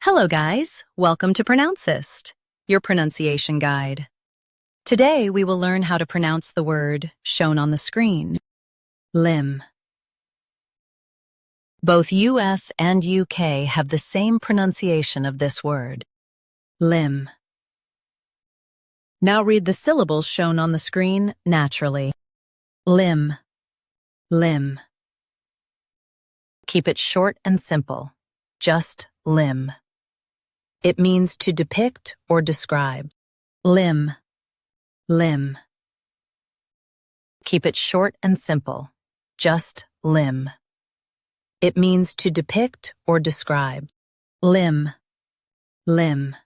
Hello guys, welcome to Pronouncist, your pronunciation guide. Today we will learn how to pronounce the word shown on the screen, LIMN. Both US and UK have the same pronunciation of this word, LIMN. Now read the syllables shown on the screen naturally. LIMN, LIMN. Keep it short and simple, just LIMN. It means to depict or describe. LIMN, LIMN. Keep it short and simple, just LIMN. It means to depict or describe. LIMN, LIMN.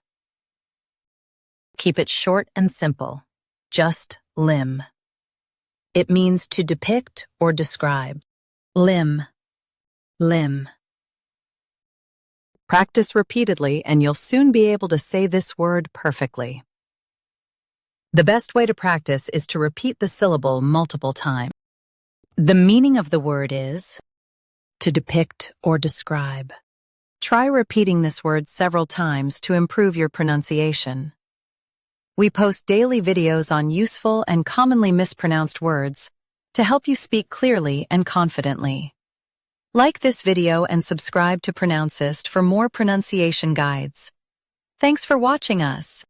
Keep it short and simple, just LIMN. It means to depict or describe. LIMN, LIMN. Practice repeatedly and you'll soon be able to say this word perfectly. The best way to practice is to repeat the syllable multiple times. The meaning of the word is to depict or describe. Try repeating this word several times to improve your pronunciation. We post daily videos on useful and commonly mispronounced words to help you speak clearly and confidently. Like this video and subscribe to Pronouncist for more pronunciation guides. Thanks for watching us.